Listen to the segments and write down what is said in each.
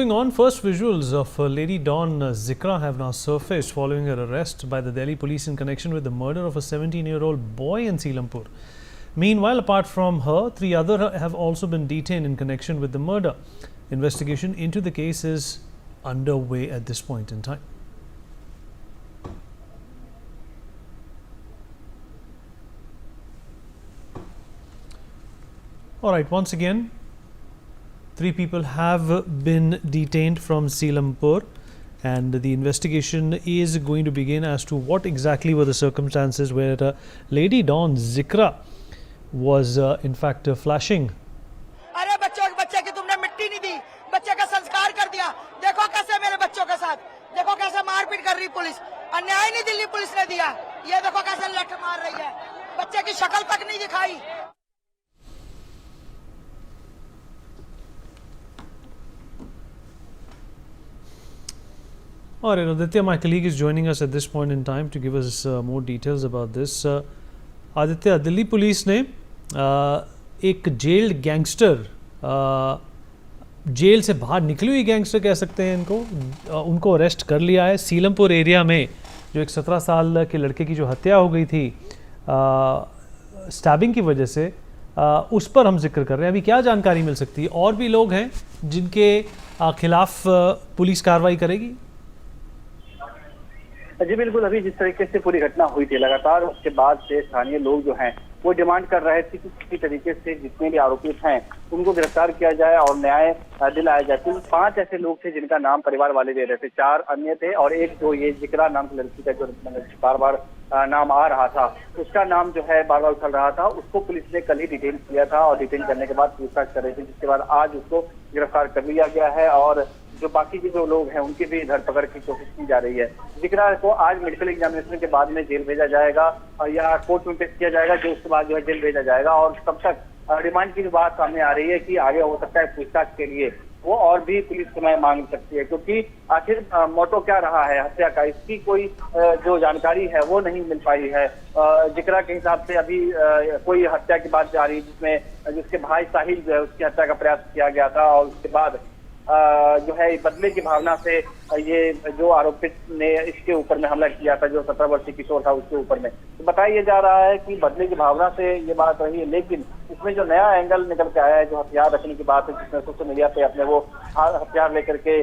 Moving on, first visuals of Lady Dawn Zikra have now surfaced following her arrest by the Delhi police in connection with the murder of a 17-year-old boy in Seelampur. Meanwhile, apart from her, 3 others have also been detained in connection with the murder. Investigation into the case is underway at this point in time. All right, once again, 3 people have been detained from Seelampur, and the investigation is going to begin as to what exactly were the circumstances where Lady Dawn Zikra was in fact flashing. अरे बच्चे की तुमने मिट्टी नहीं दी, बच्चे का संस्कार कर दिया। देखो कैसे मेरे बच्चों के साथ, देखो कैसे मारपीट कर रही पुलिस। अन्याय नहीं दिल्ली पुलिस ने दिया, ये देखो कैसे लठ मार रही है, बच्चे की शक्ल तक नहीं दिखाई। All right, Aditya, my colleague, is joining us at this point in time to give us more details about this. Aditya, Delhi police ने एक जेल्ड गैंगस्टर, जेल से बाहर निकली हुई गैंगस्टर कह सकते हैं इनको, उनको अरेस्ट कर लिया है सीलमपुर एरिया में। जो एक 17 साल के लड़के की जो हत्या हो गई थी स्टैबिंग की वजह से, उस पर हम जिक्र कर रहे हैं। अभी क्या जानकारी मिल सकती है? और भी लोग हैं जिनके खिलाफ पुलिस कार्रवाई करेगी? जी बिल्कुल, अभी जिस तरीके से पूरी घटना हुई थी, लगातार उसके बाद से स्थानीय लोग जो हैं वो डिमांड कर रहे थे कि किसी तरीके से जितने भी आरोपित हैं उनको गिरफ्तार किया जाए और न्याय दिलाया जाए। कुल 5 ऐसे लोग थे जिनका नाम परिवार वाले दे रहे थे, 4 अन्य थे और एक जो ये जिक्रा नाम की लड़की का जो बार बार नाम आ रहा था, उसका नाम जो है बार बार उछल रहा था। उसको पुलिस ने कल ही डिटेन किया था और डिटेन करने के बाद पूछताछ कर रही थी, जिसके बाद आज उसको गिरफ्तार कर लिया गया है और जो बाकी के जो लोग हैं उनकी भी धरपकड़ की कोशिश की जा रही है। जिक्रा को आज मेडिकल एग्जामिनेशन के बाद में जेल भेजा जाएगा या कोर्ट में पेश किया जाएगा, जो उसके बाद जो है जेल भेजा जाएगा। और तब तक रिमांड की बात सामने आ रही है कि आगे हो सकता है पूछताछ के लिए वो और भी पुलिस समय मांग सकती है, क्योंकि आखिर मोटो क्या रहा है हत्या का, इसकी कोई जो जानकारी है वो नहीं मिल पाई है। जिक्रा के हिसाब से अभी कोई हत्या की बात जा रही है जिसमें जिसके भाई साहिल जो है उसकी हत्या का प्रयास किया गया था और उसके बाद जो है बदले की भावना से ये जो आरोपित ने इसके ऊपर में हमला किया था, जो 17 वर्षीय किशोर था उसके ऊपर में, तो बताया जा रहा है कि बदले की भावना से ये बात रही है। लेकिन इसमें जो नया एंगल निकल के आया है, जो हथियार रखने की बात है, जिसमें सोशल मीडिया पे अपने वो हथियार लेकर के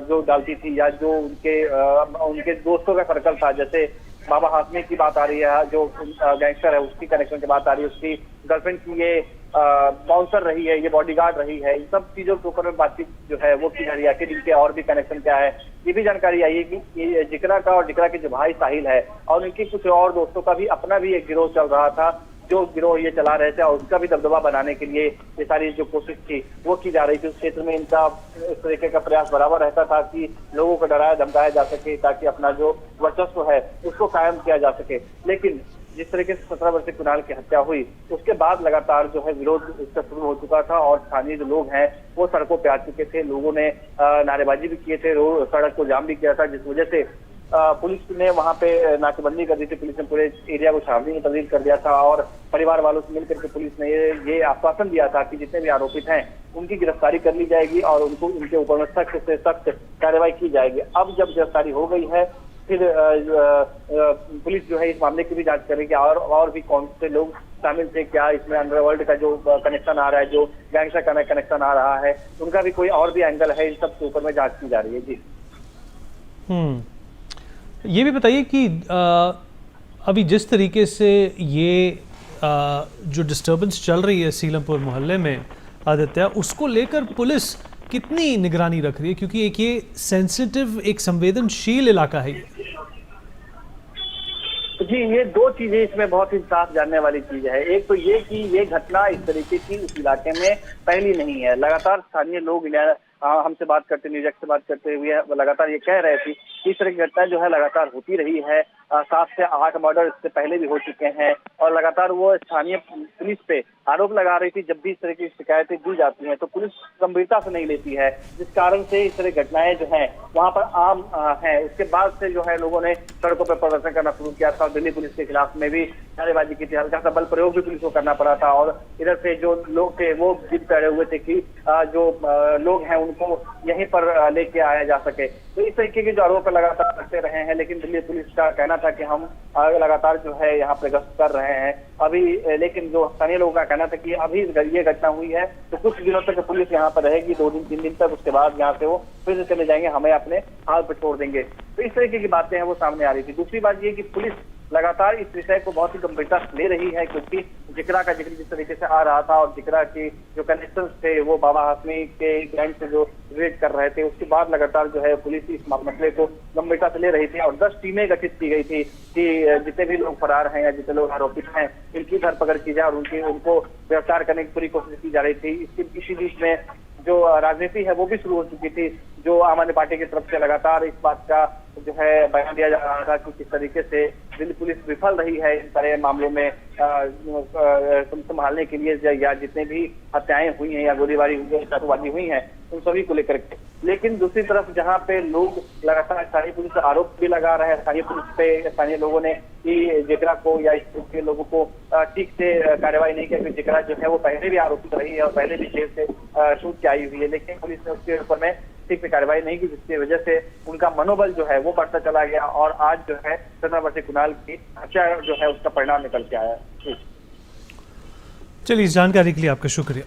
जो डालती थी या जो उनके दोस्तों का सर्कल था, जैसे बाबा हाशमी की बात आ रही है, जो गैंगस्टर है उसकी कनेक्शन की बात आ रही है, उसकी गर्लफ्रेंड की ये बाउंसर रही है, ये बॉडीगार्ड रही है, इन सब चीजों के ऊपर में बातचीत जो है वो की जा रही है कि इनके और भी कनेक्शन क्या है। ये भी जानकारी आई है कि ये जिक्रा का और जिक्रा के जो भाई साहिल है और उनके कुछ और दोस्तों का भी अपना भी एक गिरोह चल रहा था, जो गिरोह ये चला रहे थे और उसका भी दबदबा बनाने के लिए ये सारी जो कोशिश थी वो की जा रही थी। उस क्षेत्र में इनका इस तरीके का प्रयास बराबर रहता था कि लोगों को डराया धमकाया जा सके ताकि अपना जो वर्चस्व है उसको कायम किया जा सके। लेकिन जिस तरीके से 17 वर्षीय कुणाल की हत्या हुई उसके बाद लगातार जो है विरोध इसका शुरू हो चुका था और स्थानीय जो लोग हैं वो सड़कों पे आ चुके थे। लोगों ने नारेबाजी भी किए थे, सड़क को जाम भी किया था, जिस वजह से पुलिस ने वहां पे नाकेबंदी कर दी थी। पुलिस ने पूरे एरिया को छावनी में तब्दील कर दिया था और परिवार वालों से मिलकर के पुलिस ने ये आश्वासन दिया था कि जितने भी आरोपित हैं उनकी गिरफ्तारी कर ली जाएगी और उनको उनके ऊपर में सख्त से सख्त कार्रवाई की जाएगी। अब जब गिरफ्तारी हो गई है फिर पुलिस जो है इस मामले की भी जांच करेगी और भी कौन से लोग शामिल थे, क्या इसमें अंडरवर्ल्ड का जो कनेक्शन आ रहा है, जो गैंगस्टर का कनेक्शन आ रहा है, उनका भी कोई और भी एंगल है, इन सब के ऊपर में जांच की जा रही है। जी ये भी बताइए कि अभी जिस तरीके से ये जो डिस्टर्बेंस चल रही है सीलमपुर मोहल्ले में आदित्य, उसको लेकर पुलिस कितनी निगरानी रख रही है, क्योंकि एक ये सेंसिटिव, एक संवेदनशील इलाका है जी। ये 2 चीजें इसमें बहुत ही साफ जानने वाली चीज है। एक तो ये कि ये घटना इस तरीके की उस इलाके में पहली नहीं है। लगातार स्थानीय लोग हमसे बात करते, न्यूज़ से बात करते हुए लगातार ये कह रहे थे कि इस तरह की घटना जो है लगातार होती रही है। 7 से 8 मर्डर इससे पहले भी हो चुके हैं और लगातार वो स्थानीय पुलिस पे आरोप लगा रही थी। जब भी इस तरह की शिकायतें दी जाती हैं तो पुलिस गंभीरता से नहीं लेती है, जिस कारण से इस तरह घटनाएं जो हैं वहां पर आम हैं। उसके बाद से जो है लोगों ने सड़कों पर प्रदर्शन करना शुरू किया था और दिल्ली पुलिस के खिलाफ में भी नारेबाजी की थी, हल्का सा बल प्रयोग भी पुलिस को करना पड़ा था। और इधर से जो लोग थे वो जिद कर रहे हुए थे कि जो लोग हैं उनको यहीं पर लेके आया जा सके। तो इस तरीके के जो आरोप लगातार लगते रहे हैं, लेकिन दिल्ली पुलिस का कहना था कि हम लगातार जो है यहाँ पे गश्त कर रहे हैं अभी। लेकिन जो स्थानीय लोगों का कहना था कि अभी ये घटना हुई है तो कुछ दिनों तक पुलिस यहाँ पर रहेगी, 2 दिन 3 दिन तक, उसके बाद यहाँ से वो फिर से चले जाएंगे, हमें अपने हाल पर छोड़ देंगे। तो इस तरीके की बातें हैं वो सामने आ रही थी। दूसरी बात ये कि पुलिस लगातार इस विषय को बहुत ही गंभीरता से ले रही है, क्योंकि जिक्रा का जिक्र जिस तरीके से आ रहा था और जिक्रा के जो कनेक्शन थे वो बाबा हाशमी के गैंग से जो रिलेट कर रहे थे, उसके बाद लगातार जो है पुलिस इस मसले को गंभीरता से ले रही थी और 10 टीमें गठित की गई थी कि जितने भी लोग फरार हैं या जितने लोग आरोपित हैं इनकी धरपकड़ की जाए और उनको गिरफ्तार करने की पूरी कोशिश की जा रही थी। इसी बीच में जो राजनीति है वो भी शुरू हो चुकी थी, जो आम आदमी पार्टी की तरफ से लगातार इस बात का जो है बयान दिया जा रहा था कि किस तरीके से दिल्ली पुलिस विफल रही है इन सारे मामलों में संभालने के लिए, या जितने भी हत्याएं हुई हैं या गोलीबारी हुई है, चाकूबाजी हुई है, उन सभी को लेकर के। लेकिन दूसरी तरफ जहां पे लोग लगातार स्थानीय पुलिस पर आरोप भी लगा रहे हैं, स्थानीय पुलिस पे स्थानीय लोगों ने कि जिक्रा को या इस के लोगों को ठीक से कार्रवाई नहीं की, क्योंकि जिक्रा जो है वो पहले भी आरोपित रही है और पहले भी जेल से छूट के आई हुई है, लेकिन पुलिस ने उसके ऊपर में ठीक से कार्रवाई नहीं की, जिसकी वजह से उनका मनोबल जो है वो बढ़ता चला गया और आज जो है 17 वर्षीय कुणाल की हत्या जो है उसका परिणाम निकल के आया। चलिए, इस जानकारी के लिए आपका शुक्रिया।